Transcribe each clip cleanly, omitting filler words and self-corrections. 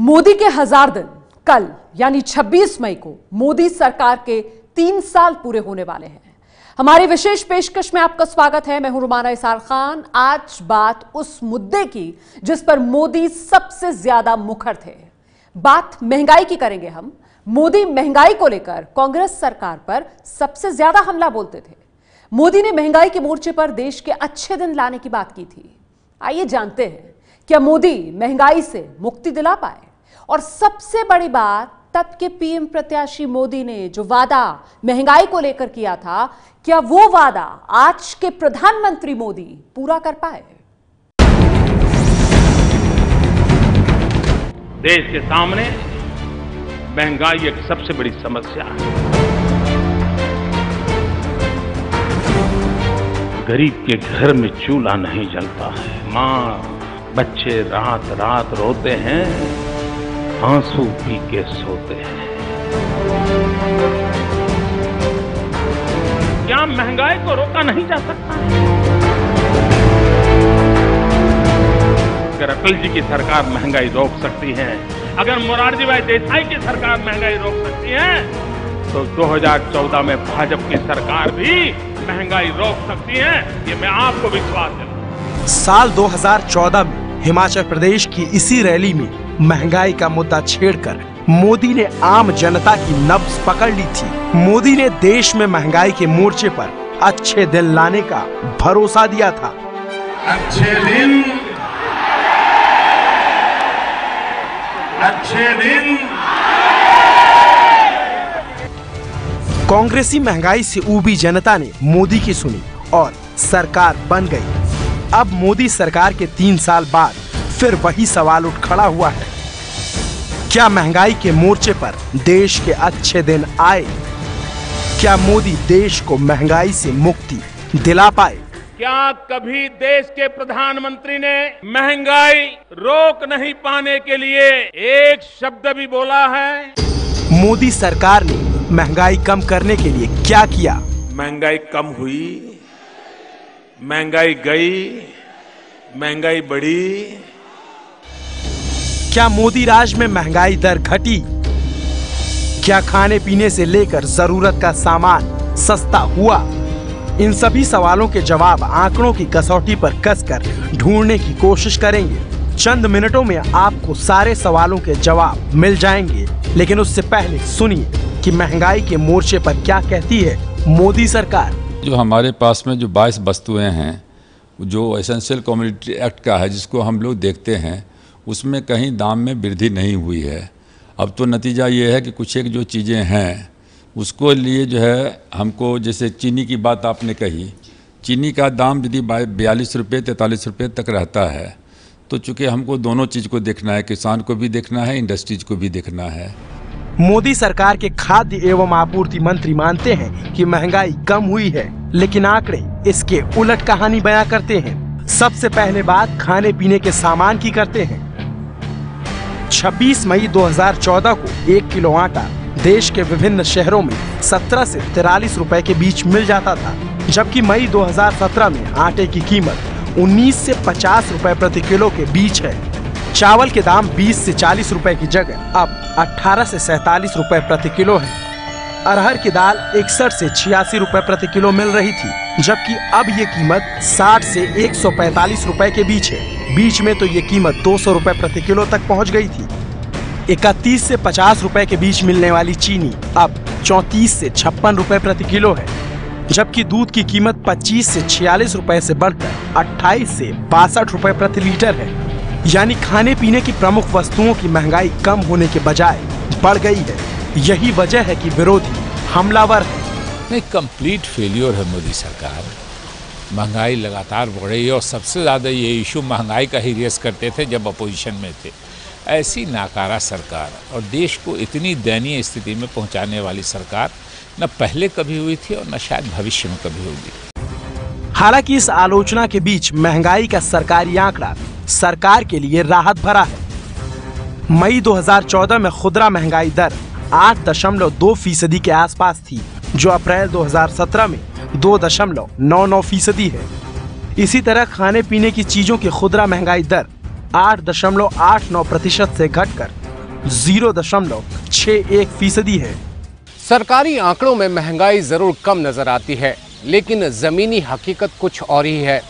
मोदी के 1000 दिन कल यानी 26 मई को मोदी सरकार के 3 साल पूरे होने वाले हैं। हमारी विशेष पेशकश में आपका स्वागत है। मैं हूं रुमाना इसार खान। आज बात उस मुद्दे की जिस पर मोदी सबसे ज्यादा मुखर थे। बात महंगाई की करेंगे हम। मोदी महंगाई को लेकर कांग्रेस सरकार पर सबसे ज्यादा हमला बोलते थे। मोदी ने महंगाई के मोर्चे पर देश के अच्छे दिन लाने की बात की थी। आइए जानते हैं क्या मोदी महंगाई से मुक्ति दिला पाए। और सबसे बड़ी बात, तब के पीएम प्रत्याशी मोदी ने जो वादा महंगाई को लेकर किया था, क्या वो वादा आज के प्रधानमंत्री मोदी पूरा कर पाए। देश के सामने महंगाई एक सबसे बड़ी समस्या है। गरीब के घर में चूल्हा नहीं जलता है। माँ बच्चे रात रात रोते हैं, आंसू पी के सोते हैं। क्या महंगाई को रोका नहीं जा सकता? अगर अटल जी की सरकार महंगाई रोक सकती है, अगर मोरारजी भाई देसाई की सरकार महंगाई रोक सकती है, तो 2014 में भाजपा की सरकार भी महंगाई रोक सकती है। ये मैं आपको विश्वास दिलाता। साल 2014 में हिमाचल प्रदेश की इसी रैली में महंगाई का मुद्दा छेड़कर मोदी ने आम जनता की नब्ज पकड़ ली थी। मोदी ने देश में महंगाई के मोर्चे पर अच्छे दिन लाने का भरोसा दिया था। अच्छे दिन कांग्रेसी महंगाई से ऊबी जनता ने मोदी की सुनी और सरकार बन गई। अब मोदी सरकार के 3 साल बाद फिर वही सवाल उठ खड़ा हुआ है। क्या महंगाई के मोर्चे पर देश के अच्छे दिन आए? क्या मोदी देश को महंगाई से मुक्ति दिला पाए? क्या कभी देश के प्रधानमंत्री ने महंगाई रोक नहीं पाने के लिए एक शब्द भी बोला है? मोदी सरकार ने महंगाई कम करने के लिए क्या किया? महंगाई कम हुई, महंगाई गई, महंगाई बढ़ी। क्या मोदी राज में महंगाई दर घटी? क्या खाने पीने से लेकर जरूरत का सामान सस्ता हुआ? इन सभी सवालों के जवाब आंकड़ों की कसौटी पर कसकर ढूंढने की कोशिश करेंगे। चंद मिनटों में आपको सारे सवालों के जवाब मिल जाएंगे, लेकिन उससे पहले सुनिए कि महंगाई के मोर्चे पर क्या कहती है मोदी सरकार। जो हमारे पास में जो 22 वस्तुएं हैं, जो एसेंशियल कमोडिटी एक्ट का है, जिसको हम लोग देखते हैं, उसमें कहीं दाम में वृद्धि नहीं हुई है। अब तो नतीजा ये है कि कुछ एक जो चीज़ें हैं उसको लिए जो है हमको, जैसे चीनी की बात आपने कही, चीनी का दाम यदि 42 रुपये 43 रुपये तक रहता है, तो चूँकि हमको दोनों चीज़ को देखना है, किसान को भी देखना है, इंडस्ट्रीज को भी देखना है। मोदी सरकार के खाद्य एवं आपूर्ति मंत्री मानते हैं कि महंगाई कम हुई है, लेकिन आंकड़े इसके उलट कहानी बयां करते हैं। सबसे पहले बात खाने पीने के सामान की करते हैं। 26 मई 2014 को 1 किलो आटा देश के विभिन्न शहरों में 17 से 43 रुपए के बीच मिल जाता था, जबकि मई 2017 में आटे की कीमत 19 से 50 रुपए प्रति किलो के बीच है। चावल के दाम 20 से 40 रुपए की जगह अब 18 से 47 रुपए प्रति किलो है। अरहर की दाल 61 से 86 रुपए प्रति किलो मिल रही थी, जबकि अब ये कीमत 60 से 145 रुपए के बीच है। बीच में तो ये कीमत 200 रुपए प्रति किलो तक पहुंच गई थी। 31 से 50 रुपए के बीच मिलने वाली चीनी अब 34 से 56 रुपए प्रति किलो है, जबकि दूध की कीमत 25 से 46 रुपए से बढ़कर 28 से 62 रुपए प्रति लीटर है। यानी खाने पीने की प्रमुख वस्तुओं की महंगाई कम होने के बजाय बढ़ गई है। यही वजह है कि विरोधी हमलावर है। नहीं, कंप्लीट फेलियर है मोदी सरकार। महंगाई लगातार बढ़ रही है और सबसे ज़्यादा ये इशू महंगाई का ही रेस करते थे जब अपोजिशन में थे। ऐसी नाकारा सरकार और देश को इतनी दयनीय स्थिति में पहुंचाने वाली सरकार न पहले कभी हुई थी और न शायद भविष्य में कभी होगी। हालांकि इस आलोचना के बीच महंगाई का सरकारी आंकड़ा सरकार के लिए राहत भरा है। मई 2014 में खुदरा महंगाई दर 8.2% के आसपास थी, जो अप्रैल 2017 में 2.99% है। इसी तरह खाने पीने की चीजों की खुदरा महंगाई दर 8.89% से घटकर 0.61% है। सरकारी आंकड़ों में महंगाई जरूर कम नजर आती है, लेकिन जमीनी हकीकत कुछ और ही है।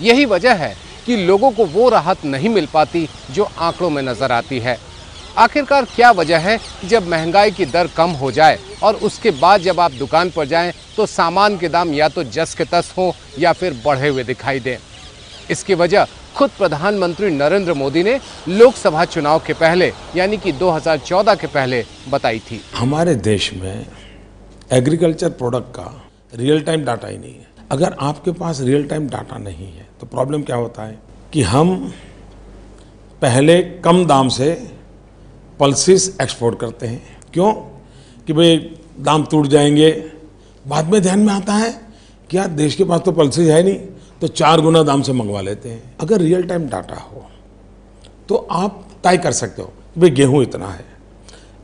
यही वजह है कि लोगों को वो राहत नहीं मिल पाती जो आंकड़ों में नजर आती है। आखिरकार क्या वजह है कि जब महंगाई की दर कम हो जाए और उसके बाद जब आप दुकान पर जाएं तो सामान के दाम या तो जस के तस हों या फिर बढ़े हुए दिखाई दें। इसकी वजह खुद प्रधानमंत्री नरेंद्र मोदी ने लोकसभा चुनाव के पहले यानी कि 2014 के पहले बताई थी। हमारे देश में एग्रीकल्चर प्रोडक्ट का रियल टाइम डाटा ही नहीं है। अगर आपके पास रियल टाइम डाटा नहीं है तो प्रॉब्लम क्या होता है कि हम पहले कम दाम से पल्सेस एक्सपोर्ट करते हैं। क्यों? कि भाई दाम टूट जाएंगे। बाद में ध्यान में आता है कि यार देश के पास तो पल्सेस है नहीं, तो 4 गुना दाम से मंगवा लेते हैं। अगर रियल टाइम डाटा हो तो आप तय कर सकते हो कि भाई गेहूं इतना है,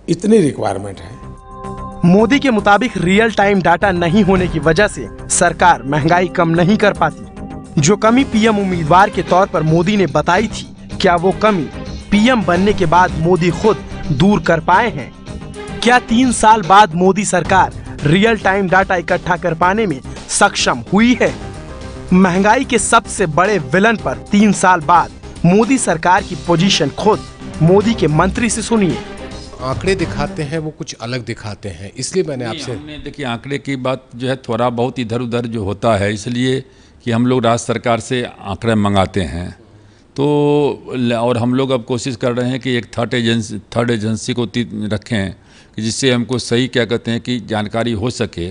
इतनी रिक्वायरमेंट है। मोदी के मुताबिक रियल टाइम डाटा नहीं होने की वजह से सरकार महंगाई कम नहीं कर पाती। जो कमी पीएम उम्मीदवार के तौर पर मोदी ने बताई थी, क्या वो कमी पीएम बनने के बाद मोदी खुद दूर कर पाए हैं? क्या 3 साल बाद मोदी सरकार रियल टाइम डाटा इकट्ठा कर पाने में सक्षम हुई है? महंगाई के सबसे बड़े विलन पर 3 साल बाद मोदी सरकार की पोजीशन खुद मोदी के मंत्री से सुनिए। आंकड़े दिखाते हैं वो कुछ अलग दिखाते हैं, इसलिए मैंने आपसे देखिए आंकड़े की बात जो है थोड़ा बहुत इधर उधर जो होता है, इसलिए कि हम लोग राज्य सरकार से आंकड़े मंगाते हैं तो और हम लोग अब कोशिश कर रहे हैं कि एक थर्ड एजेंसी को रखें कि जिससे हमको सही क्या कहते हैं कि जानकारी हो सके।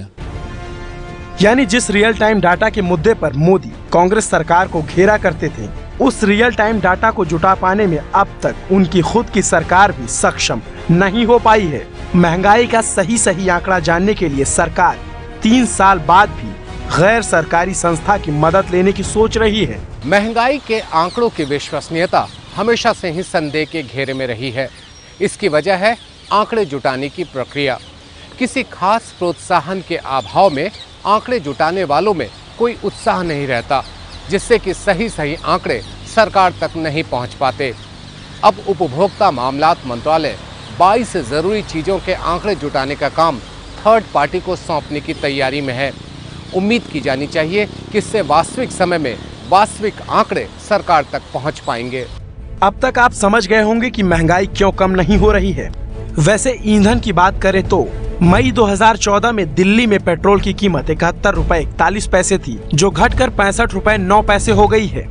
यानी जिस रियल टाइम डाटा के मुद्दे पर मोदी कांग्रेस सरकार को घेरा करते थे, उस रियल टाइम डाटा को जुटा पाने में अब तक उनकी खुद की सरकार भी सक्षम नहीं हो पाई है। महंगाई का सही आंकड़ा जानने के लिए सरकार 3 साल बाद भी गैर सरकारी संस्था की मदद लेने की सोच रही है। महंगाई के आंकड़ों की विश्वसनीयता हमेशा से ही संदेह के घेरे में रही है। इसकी वजह है आंकड़े जुटाने की प्रक्रिया। किसी खास प्रोत्साहन के अभाव में आंकड़े जुटाने वालों में कोई उत्साह नहीं रहता, जिससे कि सही आंकड़े सरकार तक नहीं पहुंच पाते। अब उपभोक्ता मामलात मंत्रालय 22 जरूरी चीज़ों के आंकड़े जुटाने का काम थर्ड पार्टी को सौंपने की तैयारी में है। उम्मीद की जानी चाहिए कि इससे वास्तविक समय में वास्तविक आंकड़े सरकार तक पहुंच पाएंगे। अब तक आप समझ गए होंगे कि महंगाई क्यों कम नहीं हो रही है। वैसे ईंधन की बात करें तो मई 2014 में दिल्ली में पेट्रोल की कीमत 71 रुपए 41 पैसे थी, जो घटकर 65 रुपए 9 पैसे हो गई है।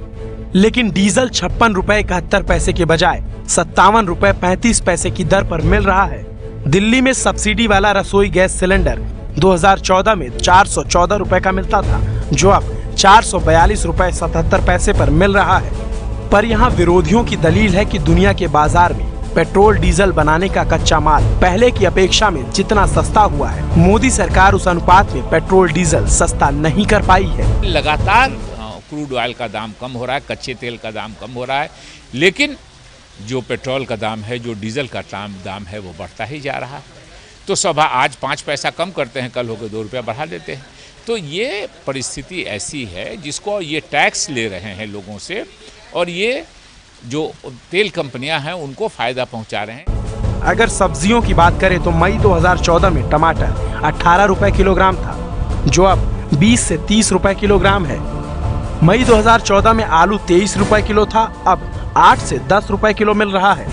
लेकिन डीजल 56 रुपए 71 पैसे के बजाय 57 रुपए 35 पैसे की दर पर मिल रहा है। दिल्ली में सब्सिडी वाला रसोई गैस सिलेंडर 2014 में 414 रुपए का मिलता था, जो अब 442 रुपए 77 पैसे पर मिल रहा है। पर यहाँ विरोधियों की दलील है कि दुनिया के बाजार में पेट्रोल डीजल बनाने का कच्चा माल पहले की अपेक्षा में जितना सस्ता हुआ है, मोदी सरकार उस अनुपात में पेट्रोल डीजल सस्ता नहीं कर पाई है। लगातार क्रूड ऑयल का दाम कम हो रहा है, कच्चे तेल का दाम कम हो रहा है, लेकिन जो पेट्रोल का दाम है, जो डीजल का दाम है, वो बढ़ता ही जा रहा है। तो सभा आज 5 पैसा कम करते हैं, कल होकर 2 रुपया बढ़ा देते हैं। तो ये परिस्थिति ऐसी है जिसको ये टैक्स ले रहे हैं लोगों से, और ये जो तेल कंपनियां हैं उनको फायदा पहुंचा रहे हैं। अगर सब्जियों की बात करें तो मई 2014 में टमाटर 18 रुपए किलोग्राम था, जो अब 20 से 30 रुपए किलोग्राम है। मई 2014 में आलू 23 रुपए किलो था, अब 8 से 10 रुपए किलो मिल रहा है।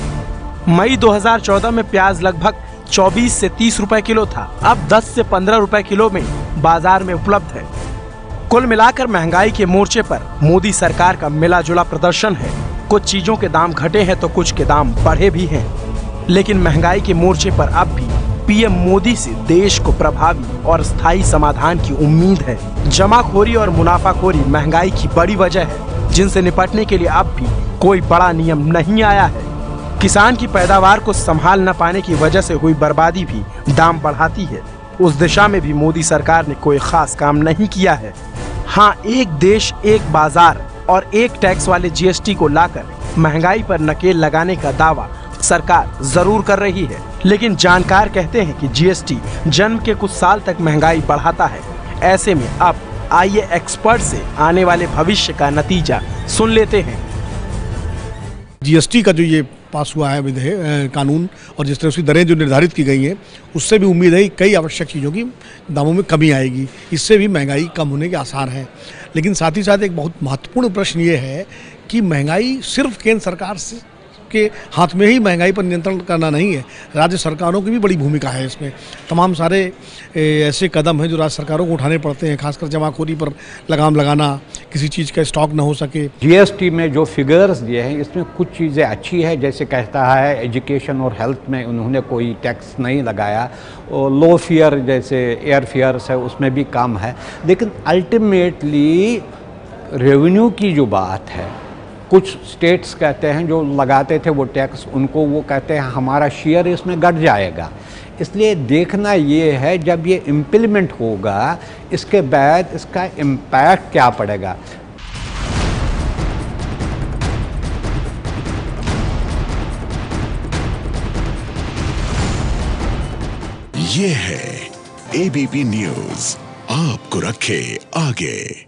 मई 2014 में प्याज लगभग 24 से 30 रुपए किलो था, अब 10 से 15 रुपए किलो में बाजार में उपलब्ध है। कुल मिलाकर महंगाई के मोर्चे पर मोदी सरकार का मिला जुला प्रदर्शन है। कुछ चीजों के दाम घटे हैं तो कुछ के दाम बढ़े भी हैं, लेकिन महंगाई के मोर्चे पर अब भी पीएम मोदी से देश को प्रभावी और स्थायी समाधान की उम्मीद है। जमाखोरी और मुनाफाखोरी महंगाई की बड़ी वजह है, जिनसे निपटने के लिए अब भी कोई बड़ा नियम नहीं आया है। किसान की पैदावार को संभाल न पाने की वजह से हुई बर्बादी भी दाम बढ़ाती है। उस दिशा में भी मोदी सरकार ने कोई खास काम नहीं किया है। हाँ, एक देश एक बाजार और एक टैक्स वाले जीएसटी को लाकर महंगाई पर नकेल लगाने का दावा सरकार जरूर कर रही है, लेकिन जानकार कहते हैं कि जीएसटी जन्म के कुछ साल तक महंगाई बढ़ाता है। ऐसे में अब आइए एक्सपर्ट से आने वाले भविष्य का नतीजा सुन लेते हैं। जीएसटी का जो ये पास हुआ है कानून और जिस तरह उसकी दरें जो निर्धारित की गई हैं, उससे भी उम्मीद है कि कई आवश्यक चीज़ों की दामों में कमी आएगी। इससे भी महंगाई कम होने के आसार हैं। लेकिन साथ ही साथ एक बहुत महत्वपूर्ण प्रश्न ये है कि महंगाई सिर्फ केंद्र सरकार के हाथ में ही महंगाई पर नियंत्रण करना नहीं है, राज्य सरकारों की भी बड़ी भूमिका है इसमें। तमाम सारे ऐसे कदम हैं जो राज्य सरकारों को उठाने पड़ते हैं, खासकर जमाखोरी पर लगाम लगाना, किसी चीज़ का स्टॉक ना हो सके। जीएसटी में जो फिगर्स दिए हैं इसमें कुछ चीज़ें अच्छी है, जैसे कहता है एजुकेशन और हेल्थ में उन्होंने कोई टैक्स नहीं लगाया, और लो फेयर जैसे एयर फेयर्स है उसमें भी कम है। लेकिन अल्टीमेटली रेवेन्यू की जो बात है, कुछ स्टेट्स कहते हैं जो लगाते थे वो टैक्स, उनको वो कहते हैं हमारा शेयर इसमें घट जाएगा। इसलिए देखना ये है जब ये इम्प्लीमेंट होगा इसके बाद इसका इम्पैक्ट क्या पड़ेगा। ये है एबीपी न्यूज़, आपको रखे आगे।